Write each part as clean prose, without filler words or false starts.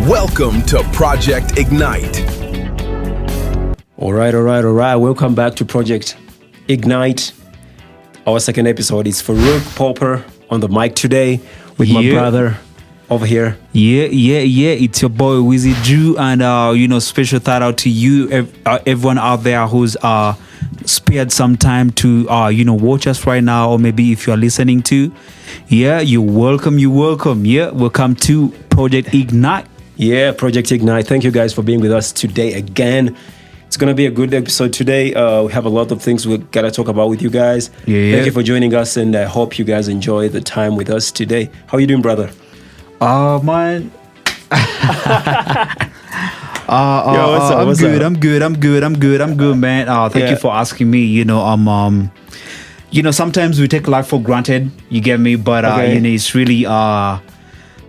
Welcome to Project Ignite. All right. Welcome back to Project Ignite. Our second episode is Farouk Popper on the mic today with my brother over here. Yeah. It's your boy Wizzy Drew, and special shout out to you, everyone out there who's spared some time to watch us right now, or maybe if you are listening to, you're welcome. Welcome to Project Ignite. Yeah, Project Ignite. Thank you guys for being with us today again. It's going to be a good episode today. We have a lot of things we got to talk about with you guys. Yeah. Thank you for joining us, and I hope you guys enjoy the time with us today. How are you doing, brother? Man. What's up? I'm good, man. Thank you for asking me. Sometimes we take life for granted. You get me? But it's really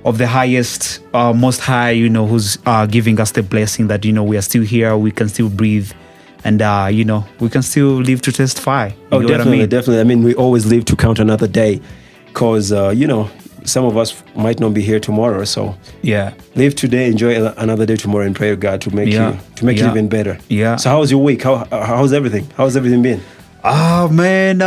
of the highest, most high, who's giving us the blessing that, we are still here, we can still breathe, and, we can still live to testify. Oh, definitely. I mean, we always live to count another day because, some of us might not be here tomorrow. So, live today, enjoy another day tomorrow, and pray to God to make you even better. Yeah. So, how was your week? How's everything? How's everything been? Man,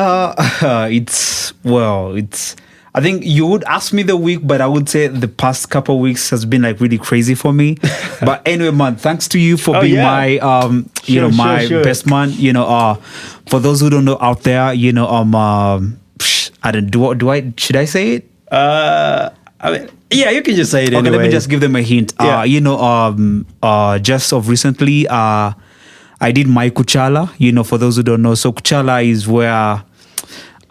I think you would ask me the week, but I would say the past couple of weeks has been like really crazy for me. But anyway, man, thanks to you for being my, my best man. For those who don't know out there, I don't. Should I say it? I mean, you can just say it. Okay, anyway. let me just give them a hint. Just of recently, I did my Kuchala. For those who don't know, so Kuchala is where.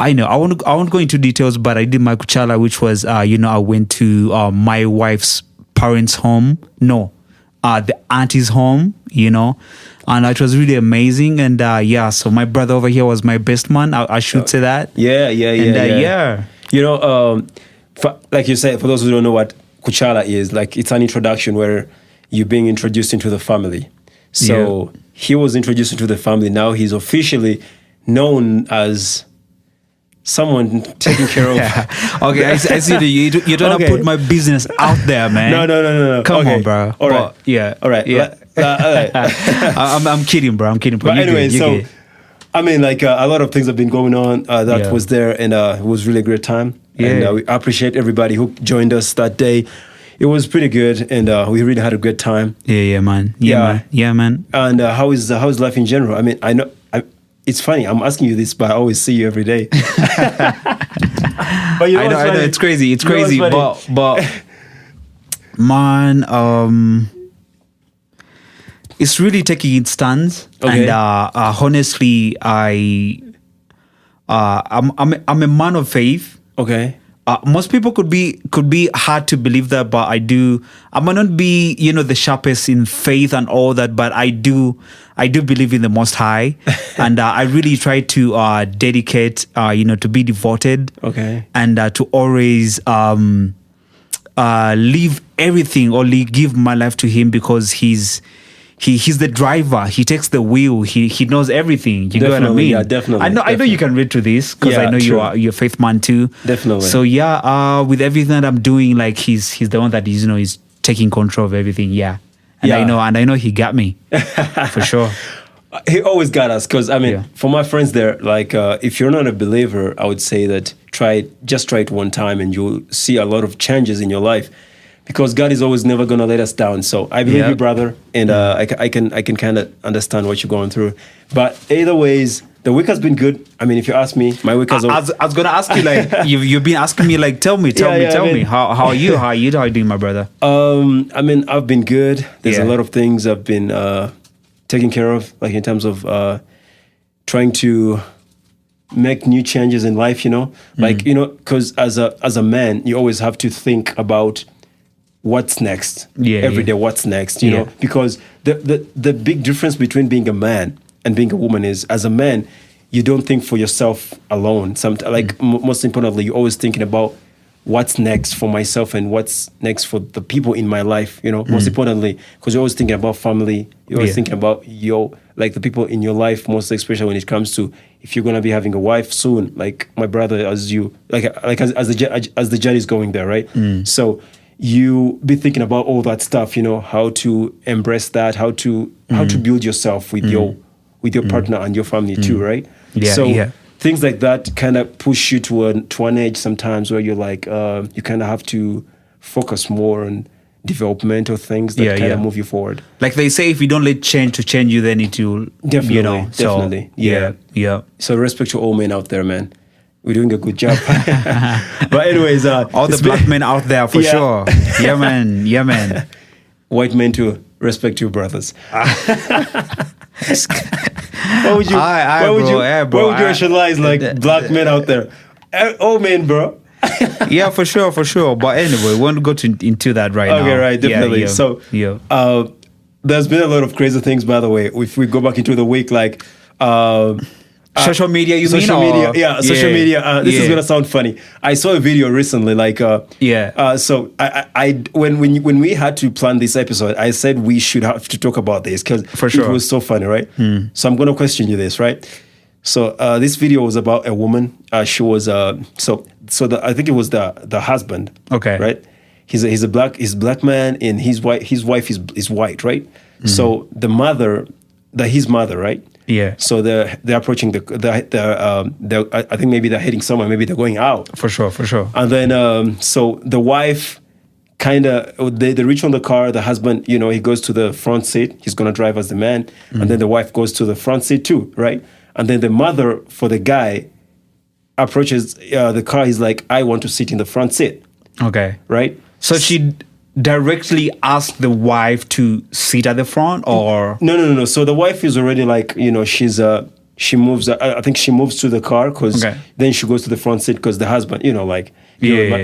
I know. I won't go into details, but I did my Kuchala, which was, I went to my wife's parents' home. No, the auntie's home, and it was really amazing. And so my brother over here was my best man. I should say that. Yeah. Like you said, for those who don't know what Kuchala is, like it's an introduction where you're being introduced into the family. So he was introduced into the family. Now he's officially known as someone taking care of. Okay, I see that you're trying to put my business out there, man. No. Come on, bro. All right. All right. I'm kidding, bro. But anyway, I mean, like a lot of things have been going on that was there, and it was really a great time. Yeah. And we appreciate everybody who joined us that day. It was pretty good, and we really had a good time. Yeah, man. Yeah, man. And how is life in general? I mean, I know. It's funny. I'm asking you this, but I always see you every day. But I know. It's crazy. But man, it's really taking its stands. Okay. And honestly, I'm a man of faith. Okay. Most people could be hard to believe that, but I do. I might not be, the sharpest in faith and all that, but I do believe in the Most High, and I really try to dedicate, to be devoted, and to always leave everything or give my life to Him, because He's the driver. He takes the wheel. He knows everything. You know what I mean? Yeah, definitely. I know you can relate to this, because I know you're a faith man too. Definitely. So with everything that I'm doing, like he's the one that is taking control of everything. Yeah. And I know He got me for sure. He always got us, because I mean, for my friends there, like if you're not a believer, I would say that just try it one time, and you'll see a lot of changes in your life. Because God is always never going to let us down. So I believe you, brother, and I can kind of understand what you're going through. But either ways, the week has been good. I mean, if you ask me, my week has. I was going to ask you, like, you've been asking me, like, tell me. How are you? How are you doing, my brother? I mean, I've been good. There's a lot of things I've been taking care of, like in terms of trying to make new changes in life. Like because as a man, you always have to think about what's next every day. What's next, you know, because the big difference between being a man and being a woman is, as a man, you don't think for yourself alone. Most importantly, you're always thinking about what's next for myself and what's next for the people in my life, most importantly, because you're always thinking about family. You're always thinking about the people in your life, most especially when it comes to if you're going to be having a wife soon, like my brother, as the judge is going there, right? So you be thinking about all that stuff, how to embrace that, how to build yourself with your partner and your family too, right? Yeah, so yeah. things like that kind of push you to an edge sometimes where you're like, you kind of have to focus more on developmental things that kind of move you forward. Like they say, if you don't let change to change you, then it will, Definitely. Yeah. So respect to all men out there, man. We're doing a good job. But anyways, all the black men out there for sure. Yeah, man. White men too. Respect your brothers. Why would you rationalize like black men out there? All men, bro. Yeah, for sure. But anyway, we want to go into that right now. Okay, right, definitely. Yeah. So, there's been a lot of crazy things, by the way. If we go back into the week, like social media, social media. This is gonna sound funny. I saw a video recently, like so I when we had to plan this episode, I said we should have to talk about this because it was so funny, right? So I'm gonna question you this, right? So this video was about a woman. She was I think it was the husband. Okay. Right. He's a black man and his wife is white, right? So his mother, right? Yeah. So they're approaching I think maybe they're heading somewhere, maybe they're going out. For sure. And then so the wife kind of they reach on the car. The husband, he goes to the front seat. He's gonna drive as the man, and then the wife goes to the front seat too, right? And then the mother for the guy approaches the car. He's like, I want to sit in the front seat. Okay. Right? So she directly asked the wife to sit at the front, or? No. So the wife is already like, she moves, I think she moves to the car because then she goes to the front seat because the husband,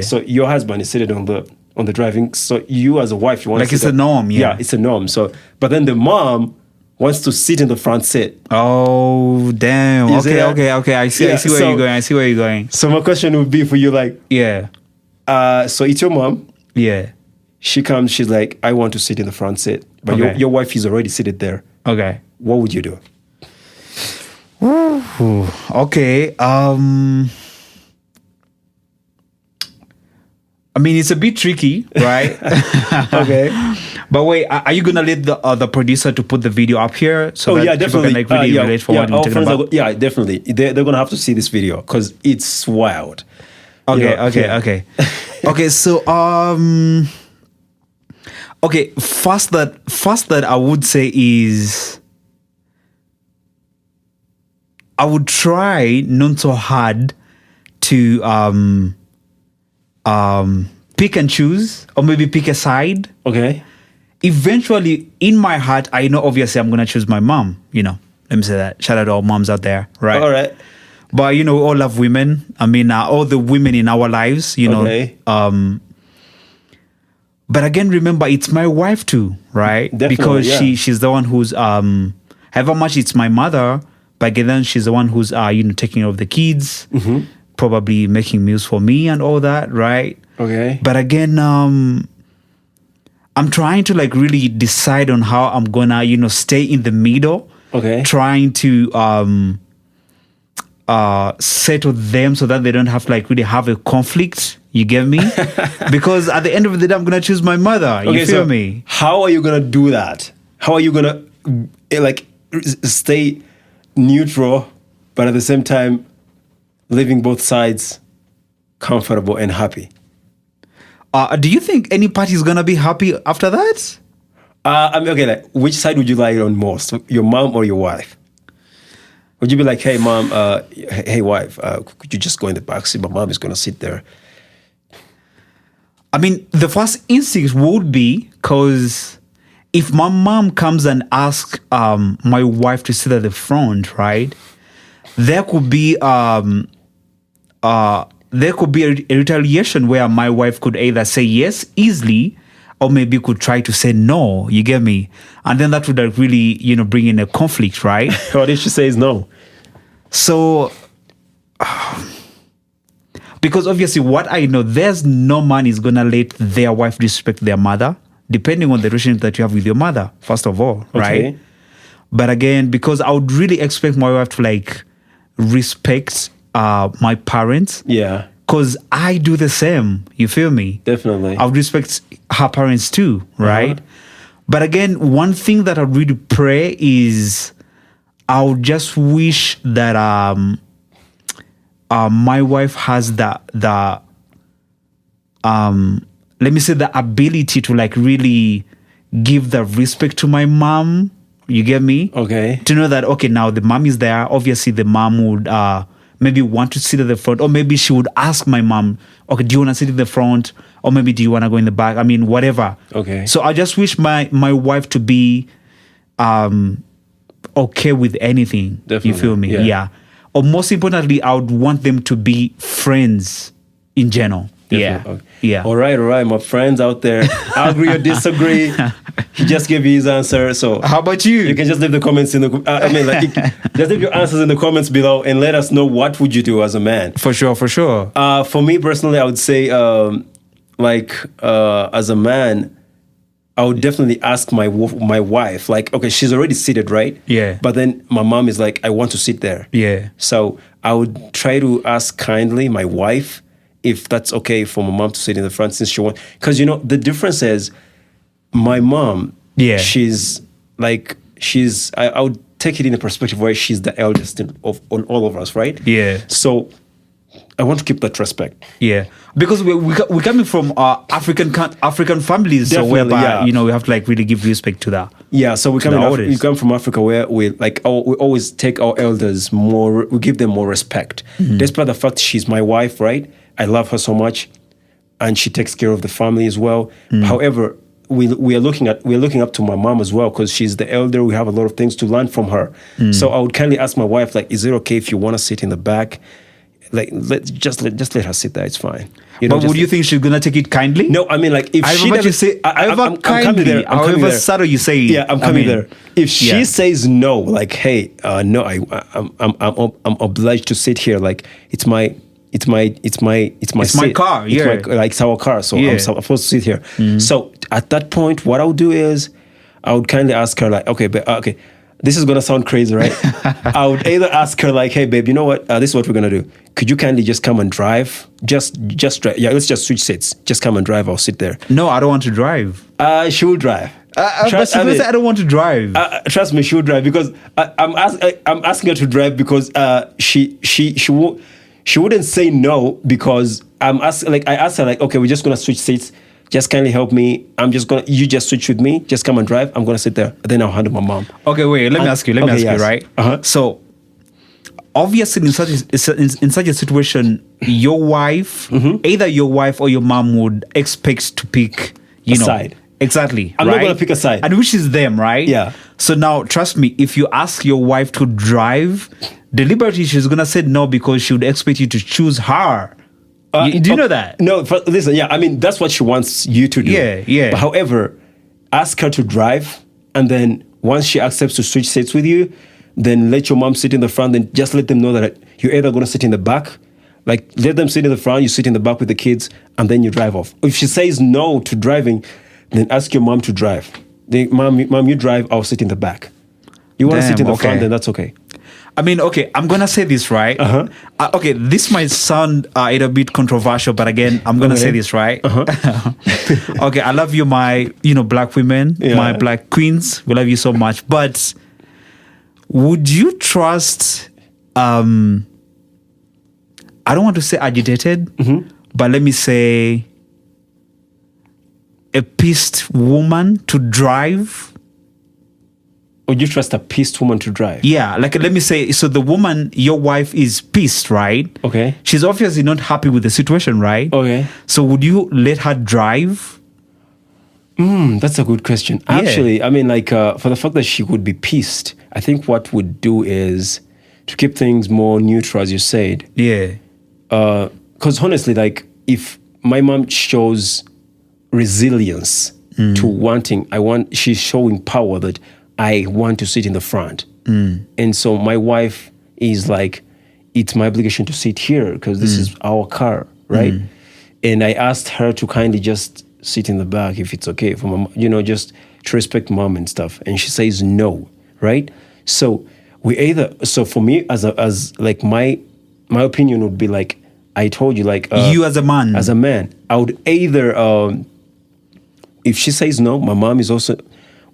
so your husband is seated on the driving. So you as a wife, you want like to it's a norm. Yeah, it's a norm. So, but then the mom wants to sit in the front seat. Oh, damn. Okay. I see where you're going. So my question would be for you, like, so it's your mom. Yeah. She comes, she's like, I want to sit in the front seat. But your wife is already seated there. Okay. What would you do? Okay. I mean, it's a bit tricky, right? Okay. But wait, are you gonna let the producer to put the video up here so that people can like really relate for what you're talking about? Definitely. They're gonna have to see this video because it's wild. Okay. So okay. First that I would say is I would try not so hard to pick and choose or maybe pick a side. Okay. Eventually, in my heart, I know obviously I'm gonna choose my mom. Let me say that. Shout out to all moms out there, right? All right. But we all love women. I mean, all the women in our lives, Okay. But again, remember, it's my wife too, right? Definitely, because she's the one who's however much it's my mother, but again, then she's the one who's taking care of the kids, probably making meals for me and all that, right? Okay. But again, I'm trying to like really decide on how I'm gonna stay in the middle. Okay. Trying to settle them so that they don't have to like really have a conflict. You get me? Because at the end of the day, I'm gonna choose my mother. You feel me? How are you gonna do that? How are you gonna like stay neutral, but at the same time leaving both sides comfortable and happy? Do you think any party is gonna be happy after that? Like, which side would you like on most? Your mom or your wife? Would you be like, hey, mom, hey, wife, could you just go in the back seat? My mom is going to sit there. I mean, the first instinct would be, because if my mom comes and asks my wife to sit at the front, right, there could be a retaliation where my wife could either say yes easily or maybe could try to say no. You get me? And then that would like really, bring in a conflict, right? What if she says no? So, because obviously what I know, there's no man is going to let their wife disrespect their mother, depending on the relationship that you have with your mother, first of all, right? But again, because I would really expect my wife to like respect my parents. Yeah. because I do the same. You feel me? Definitely. I would respect her parents too, right? But again, one thing that I really pray is I would just wish that my wife has the let me say the ability to like really give the respect to my mom. You get me? Okay. To know that, okay, now the mom is there. Obviously, the mom would maybe want to sit at the front, or maybe she would ask my mom, okay, do you want to sit in the front? Or maybe do you want to go in the back? I mean, whatever. Okay. So I just wish my wife to be okay with anything. Definitely. You feel me? Yeah. Yeah. Or most importantly, I would want them to be friends in general. Definitely. Yeah. Okay. Yeah. All right. My friends out there, agree or disagree. He just gave you his answer. So How about you? you can just leave the comments in the. Just leave your answers in the comments below and let us know what would you do as a man. For sure. For me personally, I would say, as a man, I would definitely ask my wife. Like, okay, she's already seated, right? Yeah. But then my mom is like, I want to sit there. Yeah. So I would try to ask kindly my wife if that's okay for my mom to sit in the front since she wants. Because, the difference is my mom, Yeah. I would take it in a perspective where she's the eldest on all of us, right? Yeah. So I want to keep that respect. Yeah, because we're coming from African families, so Definitely, whereby yeah. we have to like really give respect to that. Yeah, so we come from Africa where we always take our elders more, we give them more respect. Despite the fact she's my wife, right? I love her so much, and she takes care of the family as well. However, we are looking up to my mom as well because she's the elder. We have a lot of things to learn from her. So I would kindly ask my wife, like, is it okay if you want to sit in the back? Like, just let her sit there. It's fine. But would you think she's gonna take it kindly? No, I mean, like, if she doesn't say, I'm coming there. I'm coming however there. subtle you say, yeah, I'm coming there. If she says no, like, hey, no, I'm obliged to sit here. Like, it's my It's seat. my car, yeah. It's our car, so Yeah. I'm supposed to sit here. So at that point, what I would do is I would kindly ask her, like, okay, this is gonna sound crazy, right? I would either ask her, like, hey, babe, you know what? This is what we're gonna do. Could you kindly just come and drive? Just drive. Yeah, let's just switch seats. Just come and drive. I'll sit there. No, I don't want to drive. She will drive. But I don't want to drive. Trust me, she will drive because I'm asking her to drive because she wouldn't say no because I asked her, like, okay, we're just gonna switch seats. Just kindly help me. You just switch with me. Just come and drive. I'm gonna sit there. Then I'll handle my mom. Okay, wait. Let me ask you, right? So, obviously, in such a situation, your wife, either your wife or your mom would expect to pick, a side. Exactly. I'm not gonna pick a side. And which is them, right? Yeah. So now, trust me, if you ask your wife to drive, deliberately she's gonna say no because she would expect you to choose her. Do you know that? No, listen, yeah, I mean, that's what she wants you to do. Yeah. But however, ask her to drive, and then once she accepts to switch seats with you, then let your mom sit in the front, and just let them know that you're either going to sit in the back, like let them sit in the front, you sit in the back with the kids, and then you drive off. If she says no to driving, then ask your mom to drive. Mom, you drive, I'll sit in the back. You want to sit in the front, then that's okay. I mean, okay, I'm going to say this, right? Okay, this might sound a bit controversial, but again, I'm going to say this, right? Okay, I love you, my, black women, my black queens. We love you so much. But would you trust, I don't want to say agitated, but let me say a pissed woman to drive? Would you trust a pissed woman to drive? Yeah, like let me say, so the woman, your wife is pissed, right? Okay. She's obviously not happy with the situation, right? Okay. So would you let her drive? That's a good question. Actually, I mean, like, for the fact that she would be pissed, I think what we'd do is to keep things more neutral, as you said. Yeah. Because honestly, like, if my mom shows resilience to wanting, she's showing power that I want to sit in the front. And so my wife is like, it's my obligation to sit here because this is our car, right? And I asked her to kindly just sit in the back if it's okay for mom, just to respect mom and stuff. And she says no, right? So for me, as my opinion would be like, I told you, like you as a man, I would either if she says no, my mom is also.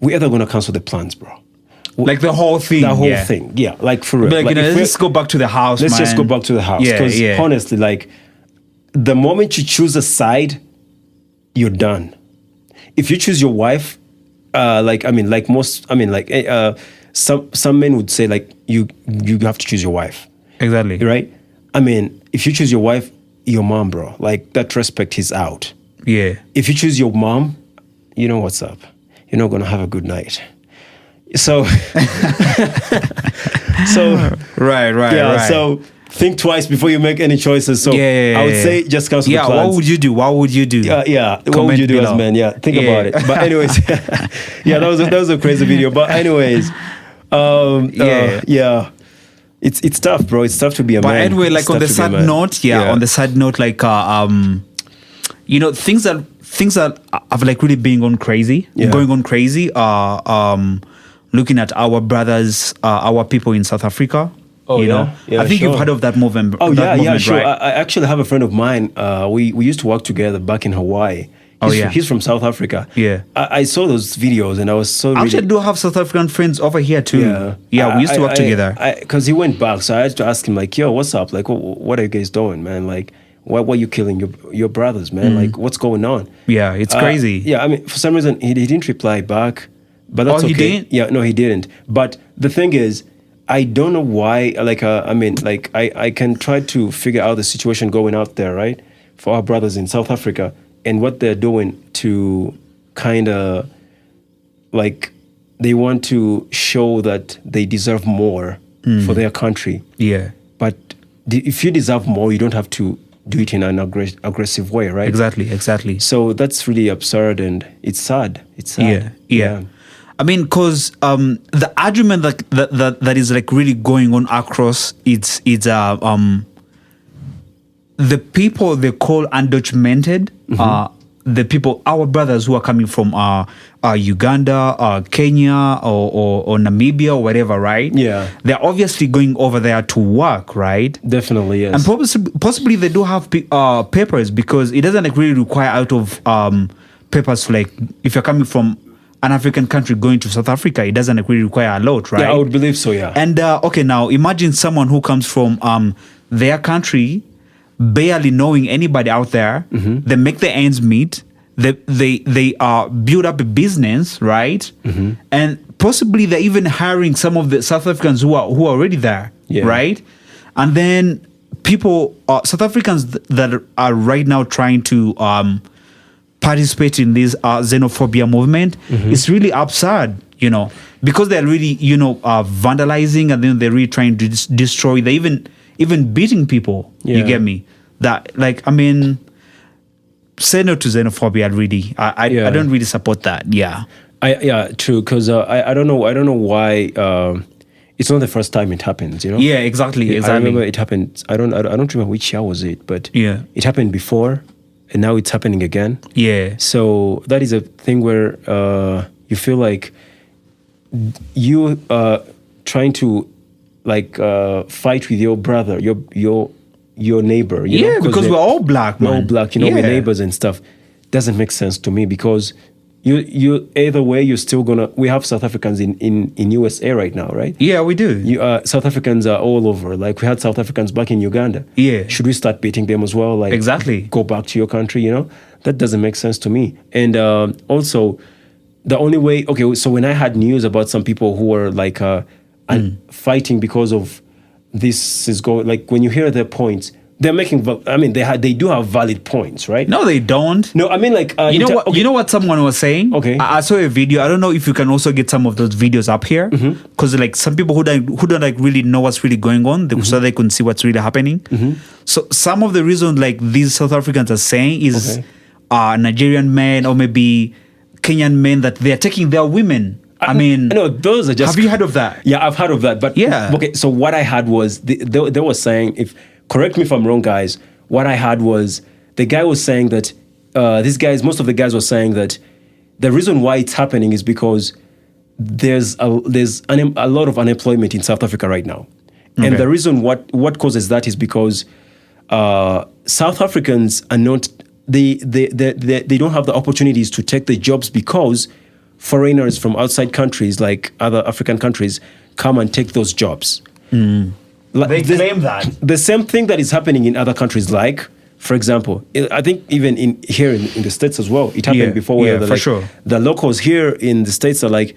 We're either gonna cancel the plans, bro. Like the whole thing. The whole thing, yeah. Like for real. Like, like, let's just go back to the house. Let's just go back to the house. Because honestly, like the moment you choose a side, you're done. If you choose your wife, some men would say like you have to choose your wife. Exactly. Right? I mean, if you choose your wife, your mom, bro, like that respect is out. Yeah. If you choose your mom, you know what's up. You're not gonna have a good night. So right. So think twice before you make any choices. So I would say just cancel the plans. What would you do? What would you do? What would you do as man? Yeah, think about it. But anyways, that was a crazy video. But anyways, it's tough, bro. It's tough to be a man. But anyway, like on the sad note, like things that have like really going on crazy. Looking at our brothers, our people in South Africa. I think you've heard of that movement. Sure. Right? I actually have a friend of mine. We used to work together back in Hawaii. He's from South Africa. Yeah. I saw those videos and I was so. Actually, I do have South African friends over here too. Yeah. We used to work together. Because he went back, so I had to ask him like, "Yo, what's up? Like, what are you guys doing, man? Like, why are you killing your brothers, man? Like, what's going on?" Yeah, it's crazy. I mean, for some reason he didn't reply back, but that's okay. He didn't? Yeah, no, he didn't. But the thing is, I don't know why. I can try to figure out the situation going out there, right, for our brothers in South Africa and what they're doing to kind of like they want to show that they deserve more for their country. Yeah. But if you deserve more, you don't have to do it in an aggressive way, right? Exactly. So that's really absurd and it's sad. Yeah. I mean, because the argument that is like really going on across it's the people they call undocumented, the people, our brothers who are coming from Uganda, Kenya, or Namibia, or whatever, right? Yeah. They're obviously going over there to work, right? Definitely, yes. And possibly they do have papers because it doesn't like really require out of papers, like if you're coming from an African country going to South Africa, it doesn't like really require a lot, right? Yeah, I would believe so, yeah. And okay, now imagine someone who comes from their country, barely knowing anybody out there. They make their ends meet. They build up a business, right? And possibly they're even hiring some of the South Africans who are already there, right? And then people, South Africans that are right now trying to participate in this xenophobia movement, it's really absurd, because they're really, vandalizing, and then they're really trying to destroy. They even beating people. Yeah. You get me? That, like, I mean, say no to xenophobia. Really, I don't really support that. Yeah, true. Because I don't know why. It's not the first time it happens. Yeah, exactly. I remember it happened. I don't remember which year was it, but it happened before, and now it's happening again. Yeah. So that is a thing where you feel like you trying to like fight with your brother, your neighbor. Because we're all black, man. We're all black, we're neighbors and stuff. Doesn't make sense to me because you either way you're still gonna. We have South Africans in USA right now, right? Yeah, we do. South Africans are all over. Like we had South Africans back in Uganda. Yeah. Should we start beating them as well? Like exactly. Go back to your country. That doesn't make sense to me. And also, the only way. Okay, so when I had news about some people who were like fighting because of this is going, like when you hear their points, they're making. I mean, they do have valid points, right? No, they don't. No, I mean like you know what? Okay. You know what someone was saying? Okay, I saw a video. I don't know if you can also get some of those videos up here, because like some people who don't like really know what's really going on, so they can see what's really happening. So some of the reasons like these South Africans are saying is Nigerian men or maybe Kenyan men that they're taking their women. I mean, no, those are just. Have you heard of that? Yeah, I've heard of that. But okay, so what I had was they were saying, correct me if I'm wrong, guys. What I had was the guy was saying that most of the guys were saying that the reason why it's happening is because there's a lot of unemployment in South Africa right now, and the reason what causes that is because South Africans are not, they don't have the opportunities to take the jobs because foreigners from outside countries, like other African countries, come and take those jobs. They claim that. The same thing that is happening in other countries, like, for example, I think even here in the States as well, it happened before where the locals here in the States are like,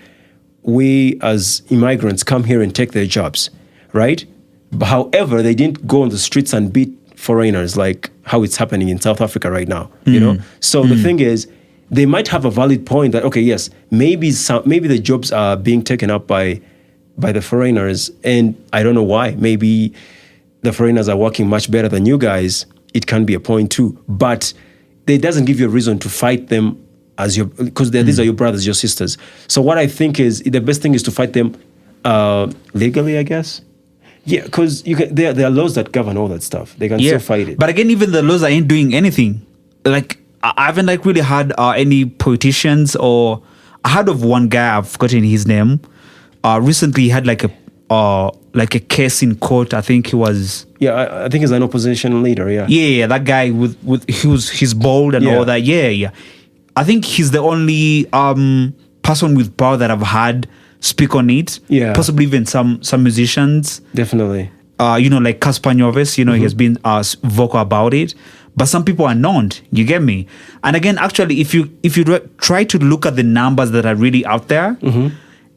we as immigrants come here and take their jobs, right? But however, they didn't go on the streets and beat foreigners like how it's happening in South Africa right now, you know? So the thing is, they might have a valid point that, okay, yes, maybe the jobs are being taken up by the foreigners, and I don't know why. Maybe the foreigners are working much better than you guys. It can be a point too, but it doesn't give you a reason to fight them because these are your brothers, your sisters. So what I think is the best thing is to fight them legally, I guess. Yeah, because there are laws that govern all that stuff. They can still fight it. But again, even the laws ain't doing anything. Like, I haven't like really had any politicians, or I heard of one guy, I've forgotten his name. Recently he had like a case in court. I think he was. Yeah, I think he's an opposition leader. Yeah. Yeah, that guy with he's bald and all that. Yeah. I think he's the only person with power that I've had speak on it. Yeah. Possibly even some musicians. Definitely. Like Caspar Noves, he has been vocal about it. But some people are not. You get me? And again, actually, if you try to look at the numbers that are really out there,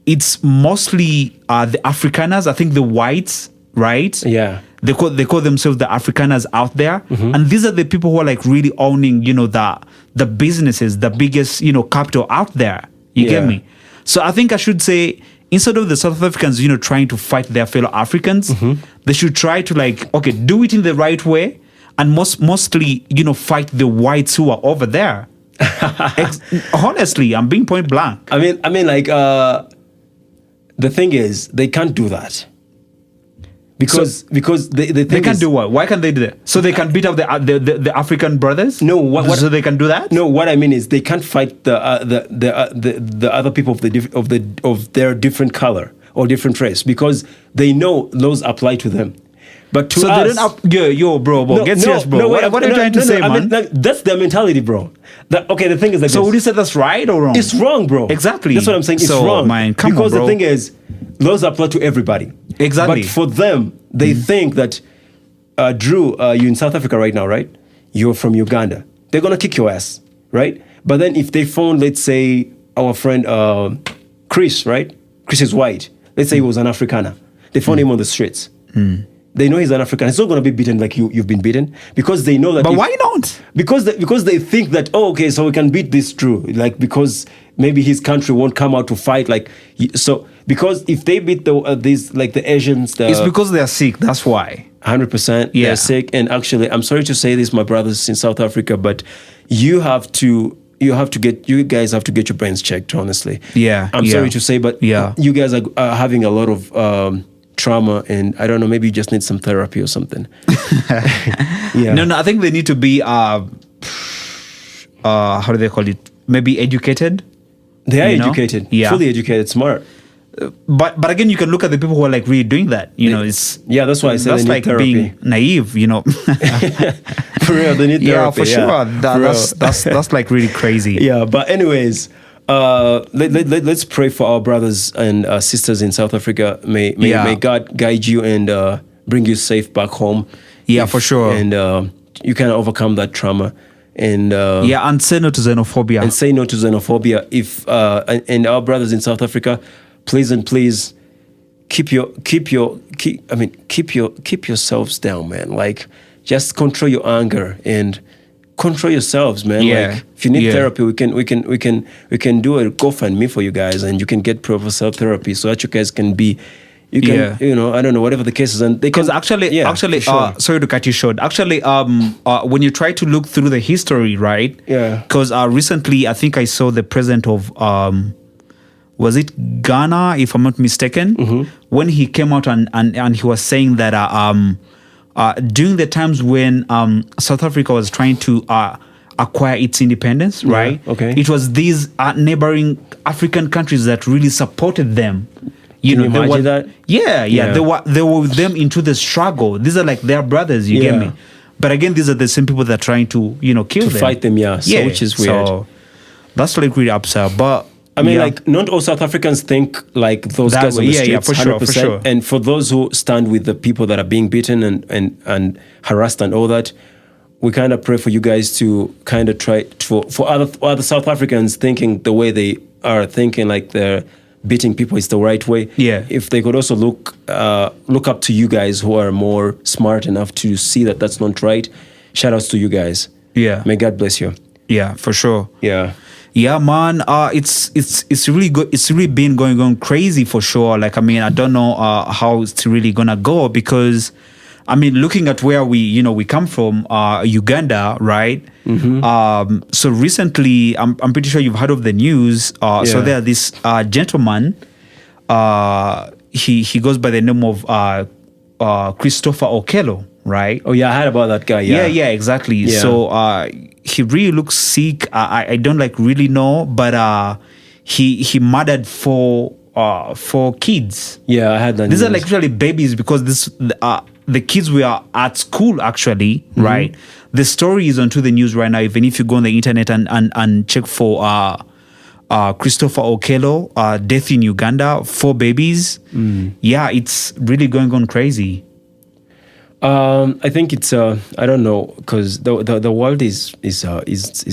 it's mostly the Afrikaners. I think the whites, right? Yeah. They call themselves the Afrikaners out there, and these are the people who are like really owning, the businesses, the biggest, capital out there. You get me? So I think I should say, instead of the South Africans, trying to fight their fellow Africans, they should try to do it in the right way, and mostly, fight the whites who are over there. Honestly, I'm being point blank. I mean, the thing is, they can't do that. Because they can't do what? Why can't they do that? So they can beat up the African brothers? No, so they can do that? No, what I mean is they can't fight the other people of their different color or different race, because they know laws apply to them. But to us, they don't bro, get serious, bro. What are you trying to say, man? That's their mentality, bro. The thing is like, so would you say that's right or wrong? It's wrong, bro. Exactly. That's what I'm saying. It's wrong. Man, because on, bro. The thing is, laws apply to everybody. Exactly. But for them, they think that, Drew, you're in South Africa right now, right? You're from Uganda. They're gonna kick your ass, right? But then if they found, let's say, our friend Chris, right? Chris is white. Let's say he was an Afrikaner. They found him on the streets. They know he's an African. He's not going to be beaten like you've been beaten, because they know that. But why not? Because they think that, okay, so we can beat this Drew, like, because maybe his country won't come out to fight, like, so because if they beat these like the Asians, it's because they are sick. That's why. 100%, they're sick. And actually, I'm sorry to say this, my brothers in South Africa, but you guys have to get your brains checked. Honestly, I'm sorry to say, but you guys are having a lot of trauma, and I don't know, maybe you just need some therapy or something. No, I think they need to be how do they call it? Maybe educated. They are educated, fully educated, smart. But again, you can look at the people who are like really doing that. It's that's why I said that's they need like therapy. Being naive. For real, they need therapy. Yeah, for sure. That's like really crazy. Yeah, but anyways. Let's pray for our brothers and sisters in South Africa. May God guide you and bring you safe back home. Yeah, for sure. And you can overcome that trauma. And and say no to xenophobia. And say no to xenophobia. If and our brothers in South Africa, please keep yourselves down, man. Like, just control your anger and control yourselves, man. Like, if you need therapy, we can do a GoFundMe for you guys, and you can get proper self therapy so that you guys can be, I don't know, whatever the case is. And because actually, sorry to cut you short. Actually, when you try to look through the history, right? Yeah. Because recently, I think I saw the president of was it Ghana, if I'm not mistaken, when he came out and he was saying that during the times when South Africa was trying to acquire its independence, right? Okay. It was these neighboring African countries that really supported them. Can you imagine that? Yeah. They were with them into the struggle. These are like their brothers, you get me? But again, these are the same people that are trying to, kill them. fight them, yeah. So, which is weird. So that's like really absurd. But I mean, like, not all South Africans think like those That guys on way, the yeah, streets, for sure, 100%. for sure. And for those who stand with the people that are being beaten and harassed and all that, we kind of pray for you guys to kind of try for other South Africans thinking the way they are thinking, like they're beating people is the right way. Yeah. If they could also look up to you guys who are more smart enough to see that that's not right. Shout outs to you guys. Yeah. May God bless you. Yeah, for sure. Yeah. Yeah, man. It's really good. It's really been going on crazy for sure. Like, I mean, I don't know how it's really gonna go because, I mean, looking at where we come from, Uganda, right? Mm-hmm. So recently, I'm pretty sure you've heard of the news. So there, this gentleman, he goes by the name of Christopher Okello, right? Oh yeah, I heard about that guy. Yeah, exactly. Yeah. So he really looks sick. I don't like really know, but he murdered four kids. Yeah, I had that. These are news. like really babies because the kids were at school actually, right? The story is onto the news right now. Even if you go on the internet and check for Christopher Okello, death in Uganda, 4 babies. Yeah, it's really going on crazy. I think it's I don't know because the world is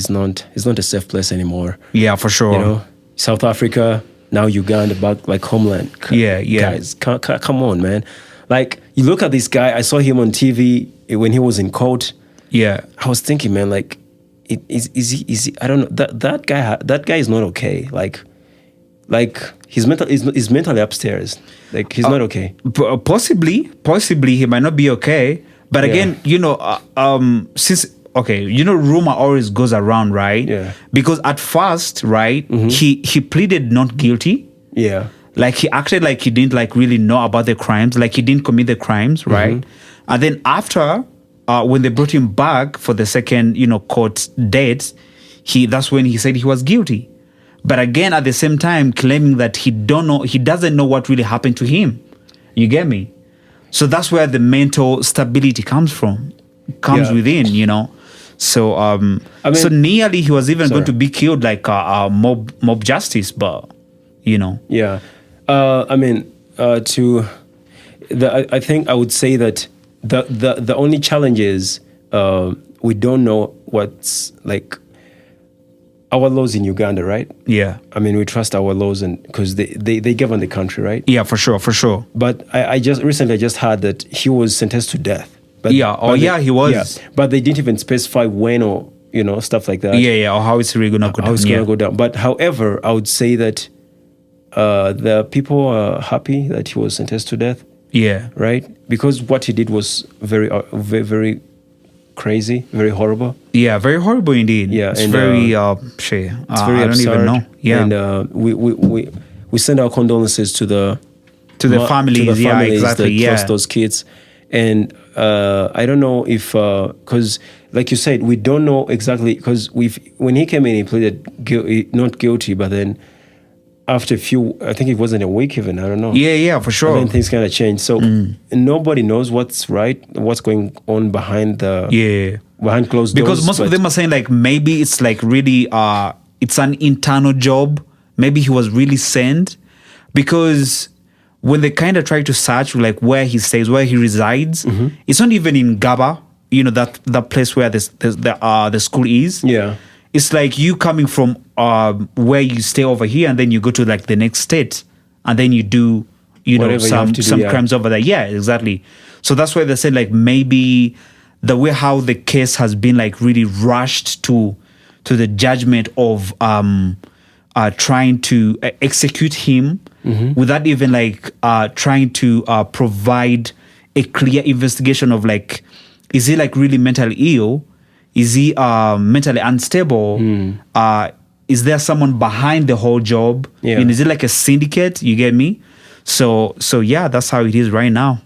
not a safe place anymore. Yeah, for sure. You know, South Africa, now Uganda, back like homeland. Yeah. Guys, come on, man. Like, you look at this guy. I saw him on TV when he was in court. Yeah. I was thinking, man, like, is he? I don't know. That guy is not okay. Like he's mentally upstairs. Like, he's not okay. Possibly he might not be okay. But again, since rumor always goes around, right? Yeah. Because at first, right, he pleaded not guilty. Yeah. Like, he acted like he didn't like really know about the crimes, like he didn't commit the crimes, right? And then after, when they brought him back for the second, court date, that's when he said he was guilty. But again, at the same time, claiming that he doesn't know what really happened to him. You get me? So that's where the mental stability comes within, So, so nearly he was even going to be killed like mob justice, but, Yeah. I think I would say that the only challenge is we don't know what's like our laws in Uganda, right? Yeah. I mean, we trust our laws and because they govern the country, right? Yeah, for sure. But I just recently heard that he was sentenced to death. But, he was. Yeah, but they didn't even specify when or stuff like that. Yeah, or how it's really gonna go down. How it's gonna go down. But however, I would say that the people are happy that he was sentenced to death. Yeah. Right? Because what he did was very, very crazy, very horrible. Yeah, very horrible indeed. Yeah, it's and, very it's very I don't absurd. even know. Yeah, and we send our condolences to the families. Yeah, exactly. That lost those kids, and I don't know if because like you said, we don't know exactly because when he came in, he pleaded not guilty, but then after a few, I think it wasn't a week even, I don't know. Yeah, for sure. And then things kind of changed. So nobody knows what's right, what's going on behind closed doors. Because most of them are saying like maybe it's like really it's an internal job. Maybe he was really sent because when they kind of try to search like where he stays, where he resides, it's not even in Gaba, that place where the school is. Yeah. It's like you coming from where you stay over here and then you go to like the next state and then you do, some crimes over there. Yeah, exactly. So that's why they said like maybe the way how the case has been like really rushed to the judgment of trying to execute him without even like trying to provide a clear investigation of like, is he like really mentally ill? Is he mentally unstable? Is there someone behind the whole job? Yeah. And is it like a syndicate? You get me? So yeah, that's how it is right now.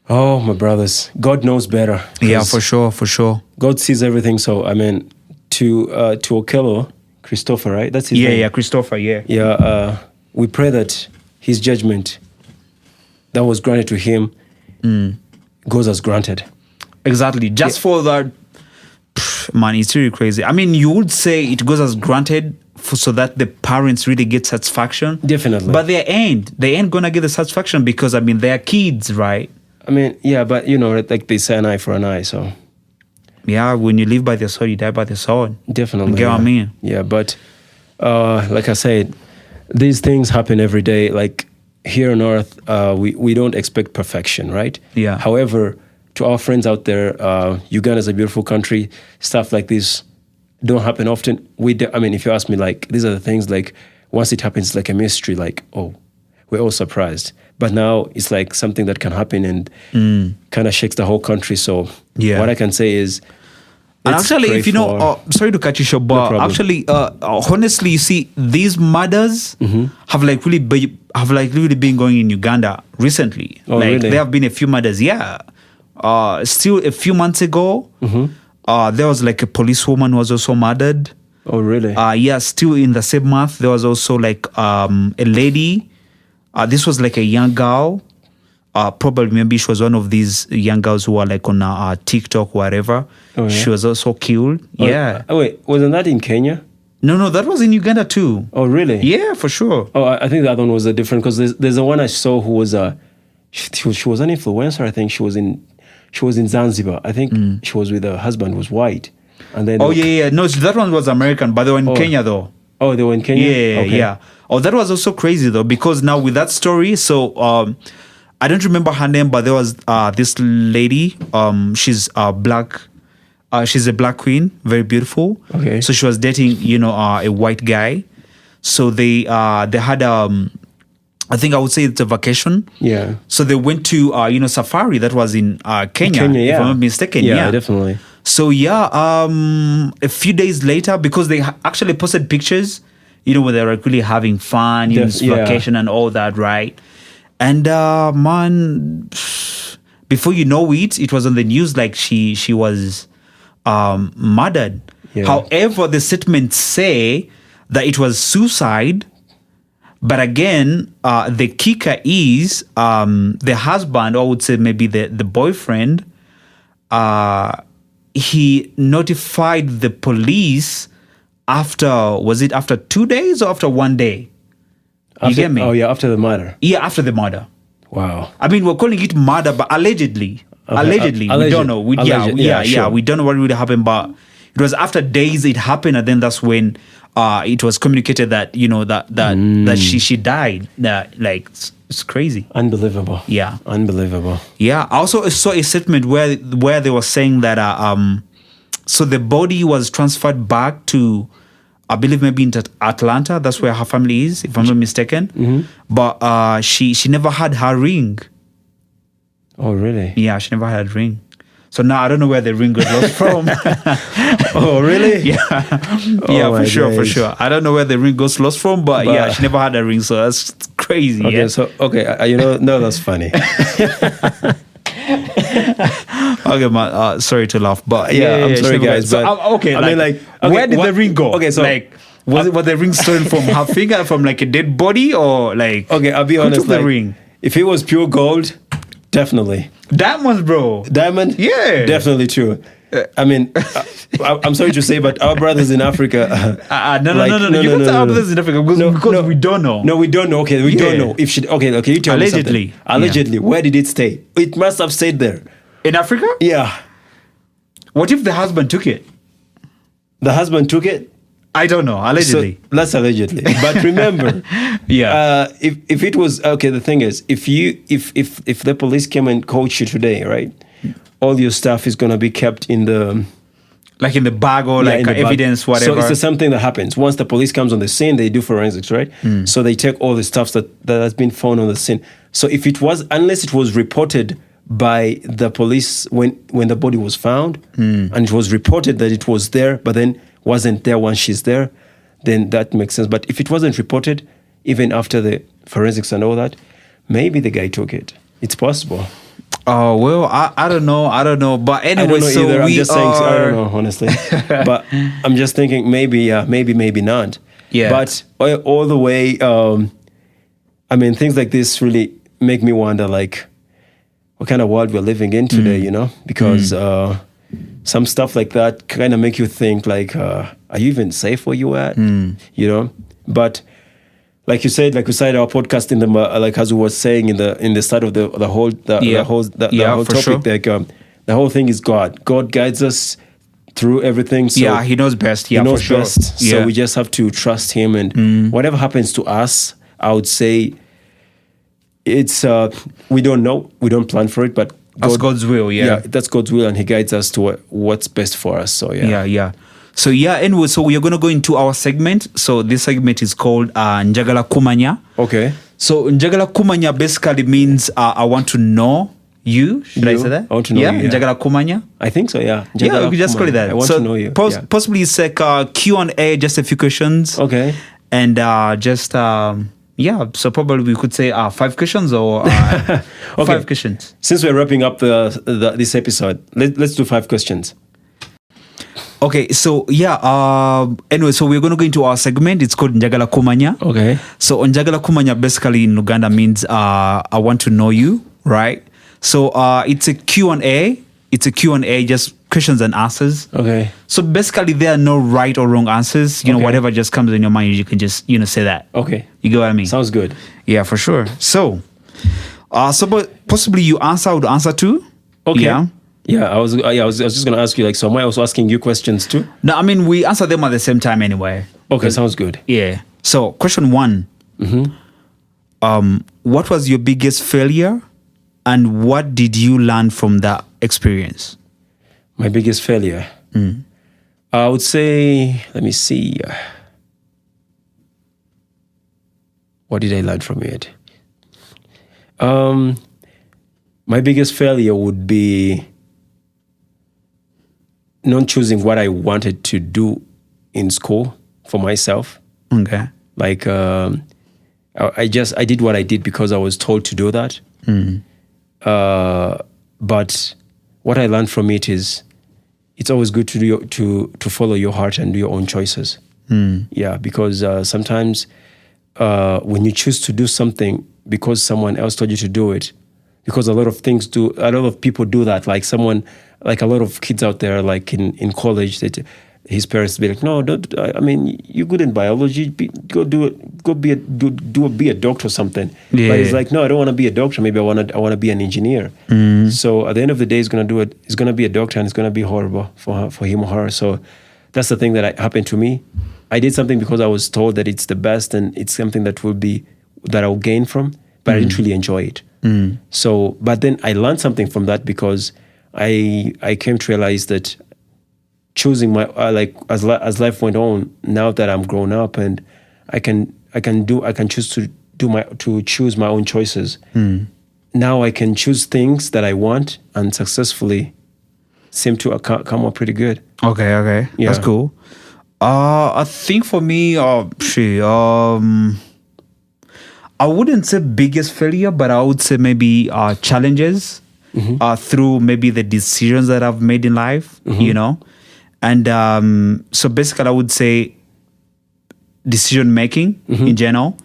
Oh, my brothers, God knows better. Yeah, for sure. God sees everything. So I mean, to Okello, Christopher, right? That's his name. Yeah, Christopher. Yeah. Yeah. We pray that his judgment that was granted to him goes as granted. Exactly. Just for that, man, it's really crazy. I mean, you would say it goes as granted so that the parents really get satisfaction. Definitely. But they ain't gonna get the satisfaction because, I mean, they're kids, right? I mean, yeah, but like they say, an eye for an eye, so. Yeah, when you live by the sword, you die by the sword. Definitely. You get what I mean? Yeah, but like I said, these things happen every day. Like here on Earth, we don't expect perfection, right? Yeah. However, to our friends out there, Uganda is a beautiful country. Stuff like this don't happen often. I mean, if you ask me, like, these are the things, like, once it happens, it's like a mystery, like, oh, we're all surprised. But now it's like something that can happen and kind of shakes the whole country. So what I can say is, and actually, if you know, sorry to cut you short, but actually, honestly, you see, these murders have like really been going in Uganda recently. Oh, like really? there have been a few murders. Yeah. Still a few months ago, there was like a policewoman who was also murdered. Oh, really? Yeah. Still in the same month, there was also like a lady. This was like a young girl. Probably maybe she was one of these young girls who are like on TikTok, whatever. Oh, yeah? She was also killed. Yeah. Oh, wait, wasn't that in Kenya? No, that was in Uganda too. Oh, really? Yeah, for sure. Oh, I think the other one was a different, because there's the one I saw who was she was an influencer. I think she was in Zanzibar. I think she was with her husband who was white. And then yeah. No, that one was American, but they were in Kenya though. Oh, they were in Kenya? Yeah, okay. yeah. Oh, that was also crazy though, because now with that story, so I don't remember her name, but there was this lady. She's black. She's a black queen, very beautiful. Okay. So she was dating, a white guy. So they had I think I would say it's a vacation. Yeah. So they went to safari that was in Kenya, yeah. if I'm not mistaken. Yeah, definitely. So a few days later, because they actually posted pictures, where they were really having fun, vacation and all that, right? And man, before you know it, it was on the news like she was murdered. Yeah. However, the statements say that it was suicide. But again, the kicker is the husband, or I would say maybe the boyfriend, he notified the police after 2 days or after 1 day? You get me? Oh, yeah, after the murder. Yeah, after the murder. Wow. I mean, we're calling it murder, but allegedly. Okay. Allegedly. We don't know. We don't know what really happened, but it was after days it happened, and then that's when it was communicated that that she died. Like it's crazy. Unbelievable. Yeah. Unbelievable. Yeah. I also saw a statement where they were saying that so the body was transferred back to, I believe maybe in Atlanta. That's where her family is, if I'm not mistaken. Mm-hmm. But she never had her ring. Oh, really? Yeah, she never had a ring. So now I don't know where the ring got lost from. Oh, really? Yeah, for sure. I don't know where the ring goes lost from, but yeah, she never had a ring, so that's crazy. Okay, no, that's funny. Okay, man. Sorry to laugh, but I'm sorry, guys. But where did the ring go? Okay, so was the ring stolen from her finger, from like a dead body, or like? Okay, I'll be honest. Who took the ring? If it was pure gold, definitely. Diamonds, bro. Diamond? Yeah. Definitely true. I mean, I'm sorry to say, but our brothers in Africa. No. You can't say our brothers in Africa because we don't know. No, we don't know. Okay, we don't know. If she, okay, you tell me something. Allegedly, where did it stay? It must have stayed there. In Africa? Yeah. What if the husband took it? The husband took it? I don't know. Allegedly. So, that's allegedly. But remember, if it was okay, the thing is, if the police came and caught you today, right? All your stuff is gonna be kept in the bag or evidence, whatever. So it's the same thing that happens. Once the police comes on the scene, they do forensics, right? So they take all the stuff that has been found on the scene. So unless it was reported by the police when the body was found, and it was reported that it was there, but then wasn't there once she's there, then that makes sense. But if it wasn't reported, even after the forensics and all that, maybe the guy took it. It's possible. Oh, well, I don't know. But anyway, I don't know either. I'm just saying, I don't know, honestly. But I'm just thinking maybe not. Yeah. But all the way, I mean, things like this really make me wonder, like, what kind of world we're living in today, you know, because some stuff like that kind of make you think like, are you even safe where you at? You know, but like you said, like we started our podcast in the like as we were saying in the start of the whole topic, sure. like the whole thing is God. God guides us through everything. So He knows best. Yeah, he knows for sure. best. So we just have to trust him, and whatever happens to us, I would say it's we don't know, we don't plan for it, but that's God's will. Yeah, that's God's will, and he guides us to what's best for us. So yeah. So anyway, so we are going to go into our segment. So this segment is called Njagala Kumanya. Okay. So Njagala Kumanya basically means I want to know you. Should I say that? I want to know you. Yeah. Njagala Kumanya. I think so. Yeah. Njagala we could just call it that. I want to know you. Possibly it's like Q&A, just a few questions. Okay. And just so probably we could say 5 questions or okay. 5 questions. Since we're wrapping up this episode, let's do 5 questions. Okay, so anyway, so we're going to go into our segment. It's called Njagala Kumanya. Okay. So Njagala Kumanya basically in Uganda means I want to know you, right? So it's a Q&A. It's a Q&A, just questions and answers. Okay. So basically there are no right or wrong answers. You know, whatever just comes in your mind, you can just, say that. Okay. You get what I mean? Sounds good. Yeah, for sure. So, but possibly you answer, I would answer too. Okay. Yeah. Yeah, I was just going to ask you, like, so am I also asking you questions too? No, I mean, we answer them at the same time anyway. Okay, sounds good. Yeah. So, question 1. What was your biggest failure and what did you learn from that experience? My biggest failure? I would say, let me see. What did I learn from it? My biggest failure would be not choosing what I wanted to do in school for myself. Okay. Like, I did what I did because I was told to do that. But what I learned from it is it's always good to follow your heart and do your own choices. Yeah, because sometimes when you choose to do something because someone else told you to do it, because a lot of people do that. Like a lot of kids out there, like in college, that his parents be like, no, don't. I mean, you're good in biology. Go be a doctor or something. Yeah. But he's like, no, I don't want to be a doctor. Maybe I want to be an engineer. So at the end of the day, he's gonna do it. He's gonna be a doctor, and it's gonna be horrible for him or her. So that's the thing that happened to me. I did something because I was told that it's the best and it's something that I'll gain from, but I didn't really enjoy it. So, but then I learned something from that because I came to realize that choosing my as life went on, now that I'm grown up and I can choose to choose my own choices. Now I can choose things that I want and successfully seem to come up pretty good. Okay. Yeah. That's cool. I think for me, I wouldn't say biggest failure, but I would say maybe challenges through maybe the decisions that I've made in life, And so basically I would say decision making in general.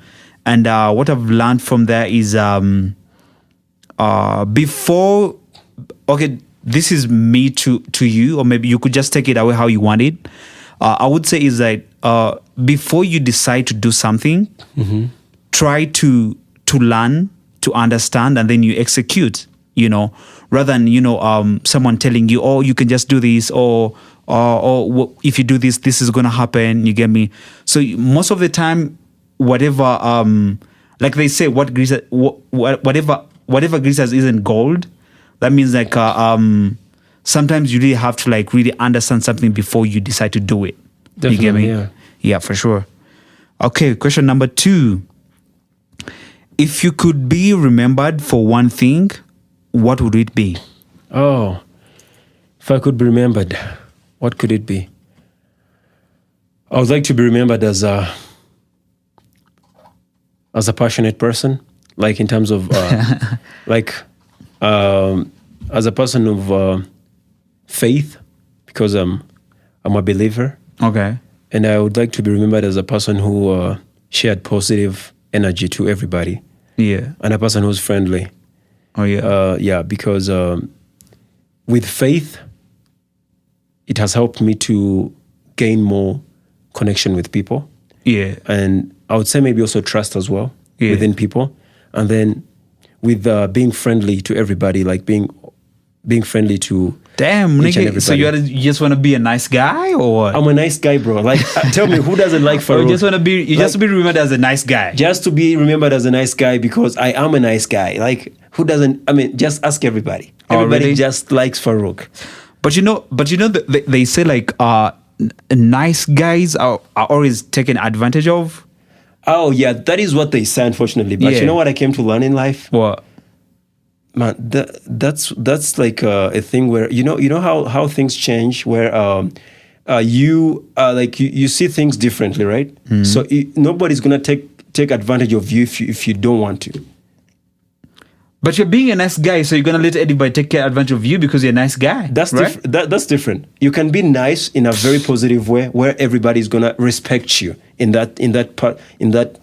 And what I've learned from there is before, okay, this is me to you, or maybe you could just take it away how you want it. I would say is that before you decide to do something, try to learn, to understand, and then you execute, rather than, someone telling you, oh, you can just do this, or if you do this, this is going to happen, you get me? So most of the time, whatever, like they say, whatever glitters isn't gold. That means like sometimes you really have to like really understand something before you decide to do it. Definitely, you get me? Yeah. Yeah, for sure. Okay, question number 2. If you could be remembered for one thing, what would it be? Oh, if I could be remembered, what could it be? I would like to be remembered as a passionate person, like in terms of as a person of faith, because I'm a believer. Okay. And I would like to be remembered as a person who shared positive energy to everybody. Yeah. And a person who's friendly. Oh yeah. Yeah, because with faith, it has helped me to gain more connection with people. Yeah. And I would say maybe also trust as well within people. And then with being friendly to everybody, like being friendly to Damn, each and nigga. So everybody. you just want to be a nice guy, or I'm a nice guy, bro. Like, tell me, who doesn't like or Farouk? you just want to be just to be remembered as a nice guy? Just to be remembered as a nice guy because I am a nice guy. Like, who doesn't? I mean, just ask everybody. Everybody really? just likes Farouk. But you know, they say like nice guys are always taken advantage of. Oh yeah, that is what they say, unfortunately. But Yeah. you know what I came to learn in life? What? Man, that's like a thing where you know how things change, where you see things differently, right? So nobody's gonna take advantage of you if you don't want to. But you're being a nice guy, so you're gonna let anybody take advantage of you because you're a nice guy. That's right. that's different. You can be nice in a very positive way, where everybody's gonna respect you in that part in that.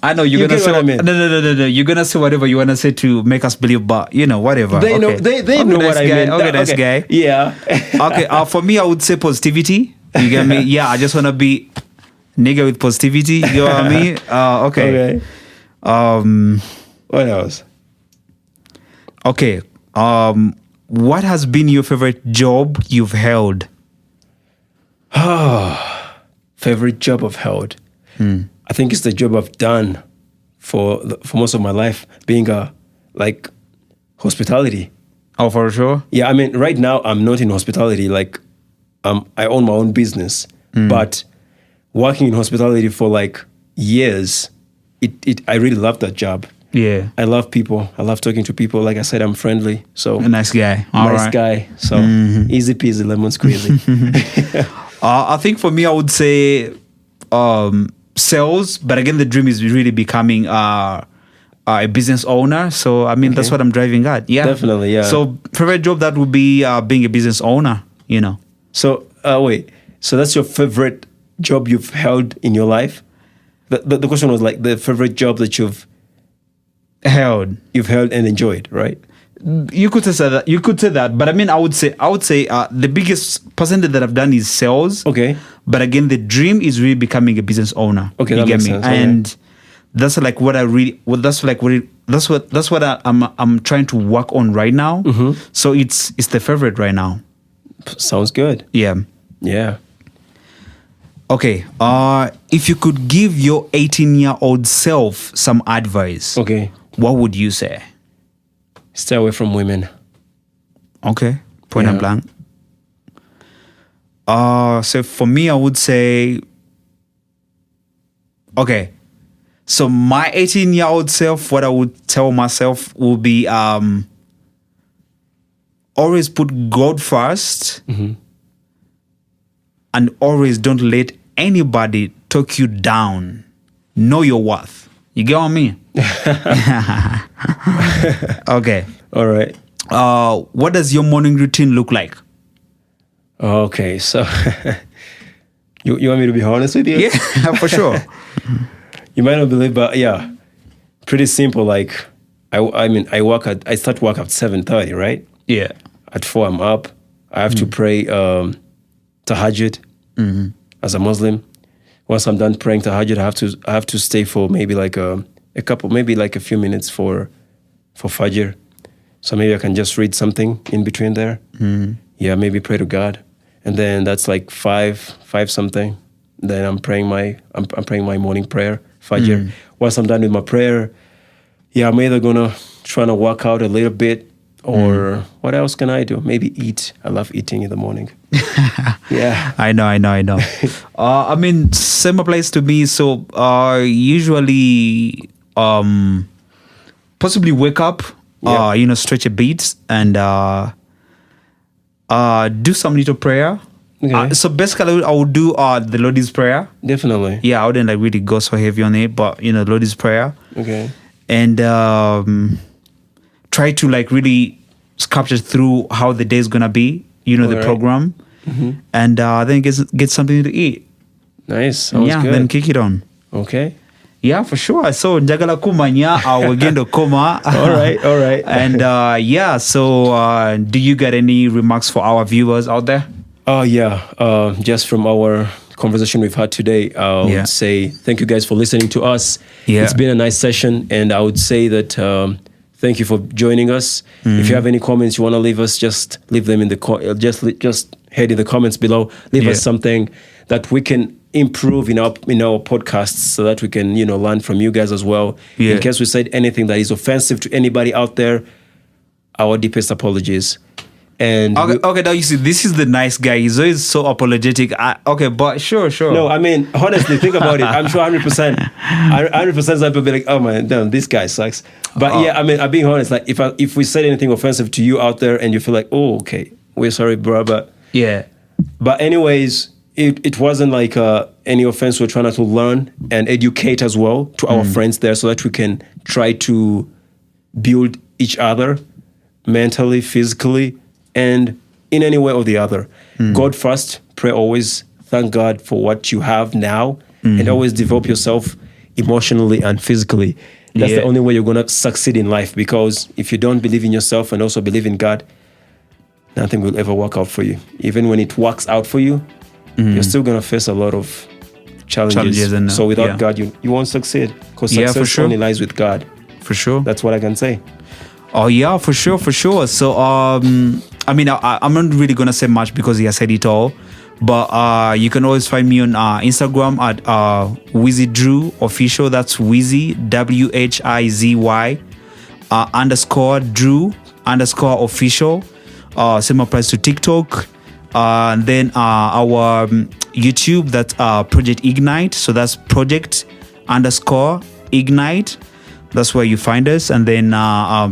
I know you're You gonna get say what I mean. No. You're gonna say whatever you wanna say to make us believe, but whatever. They know Okay. they know what I mean. Okay, nice guy. Yeah. Okay. For me, I would say positivity. You get me? Yeah. I just wanna be nigga with positivity. You know what I mean? Okay. What else? Okay. What has been your favorite job you've held? Favorite job I've held. I think it's the job I've done for most of my life, being hospitality. Oh, for sure. Yeah, I mean, right now I'm not in hospitality. Like, I own my own business, but working in hospitality for like years, I really love that job. Yeah. I love people. I love talking to people. Like I said, I'm friendly. So A nice guy. nice guy. So easy peasy lemon squeezy. I think for me, I would say sales. But again, the dream is really becoming a business owner. So, I mean, that's what I'm driving at. Yeah. Definitely, yeah. So, favorite job, that would be being a business owner, So wait. So that's your favorite job you've held in your life? The question was like the favorite job that you've held and enjoyed, right? You could say that. But I mean, I would say the biggest percentage that I've done is sales. Okay. But again, the dream is really becoming a business owner. Okay, you that get makes me? sense. Okay. And that's like what I really. Well, that's what I'm trying to work on right now. So it's the favorite right now. Sounds good. Yeah. Yeah. Okay. If you could give your 18-year-old self some advice, Okay. what would you say? Stay away from women. Okay. Point and blank. So for me, I would say, okay. So my 18-year-old self, what I would tell myself would be always put God first, and always don't let anybody talk you down. Know your worth. You get what I mean? Okay. All right. What does your morning routine look like? Okay. So you want me to be honest with you? Yeah, for sure. You might not believe, but yeah, pretty simple. Like, I start work at 7:30, right? Yeah. At 4, I'm up. I have to pray tahajjud as a Muslim. Once I'm done praying tahajjud, I have to stay for maybe like a few minutes for fajr. So maybe I can just read something in between there. Yeah, maybe pray to God, and then that's like 5 something. Then I'm praying my morning prayer, fajr. Once I'm done with my prayer, yeah, I'm either gonna try to work out a little bit, or what else can I do? Maybe eat. I love eating in the morning. Yeah. I know. I mean, same applies to me. So usually possibly wake up, stretch a bit, and do some little prayer. Okay. So basically, I would do the Lord's Prayer. Definitely. Yeah, I wouldn't like really go so heavy on it, but Lord's Prayer. Okay. And try to like really sculpture through how the day is gonna be. The Alright. program, and then get something to eat. Nice. Sounds good. Then kick it on. Okay. Yeah, for sure. So njagala kumanya wagendo koma. All right. And so do you got any remarks for our viewers out there? Oh yeah, just from our conversation we've had today, I would say thank you guys for listening to us. Yeah. It's been a nice session, and I would say that thank you for joining us. If you have any comments you want to leave us, just leave them in the just head in the comments below. Leave us something that we can improve in our podcasts, so that we can learn from you guys as well. In case we said anything that is offensive to anybody out there, our deepest apologies. And okay, now you see, this is the nice guy. He's always so apologetic. But sure. No, I mean, honestly, think about it. I'm sure 100% some people be like, oh man, damn, this guy sucks. But yeah, I mean, I'm being honest. Like, if we said anything offensive to you out there, and you feel like, oh, okay, we're sorry, bro, but yeah. But anyways, it wasn't like any offense. We're trying to learn and educate as well to our friends there, so that we can try to build each other mentally, physically, and in any way or the other. God first, pray always, thank God for what you have now, and always develop yourself emotionally and physically. That's the only way you're going to succeed in life, because if you don't believe in yourself and also believe in God, nothing will ever work out for you. Even when it works out for you, you're still going to face a lot of challenges. And, so without God, you won't succeed, because success only lies with God. For sure. That's what I can say. Oh yeah, for sure. So I mean, I'm not really gonna say much because he has said it all, but you can always find me on Instagram at Wizzy Drew Official. That's Wizzy WHIZY _ Drew _ Official. Same applies to TikTok. And then our YouTube, that's Project Ignite. So that's Project _ Ignite. That's where you find us. And then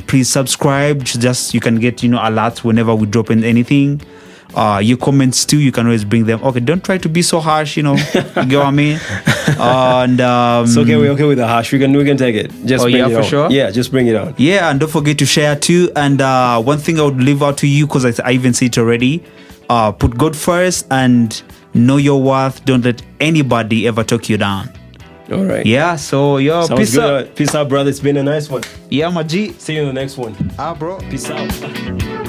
please subscribe. Just you can get alerts whenever we drop in anything. Your comments too, you can always bring them. Okay, don't try to be so harsh. You get what I mean. And it's okay. We're okay with the harsh. We can take it. Just bring it for on. Sure. Yeah, just bring it on. Yeah, and don't forget to share too. And one thing I would leave out to you, because I even see it already. Put God first and know your worth. Don't let anybody ever talk you down. All right. Yeah, so peace out. Peace out, brother. It's been a nice one. Yeah, my G. See you in the next one. Bro. Peace out.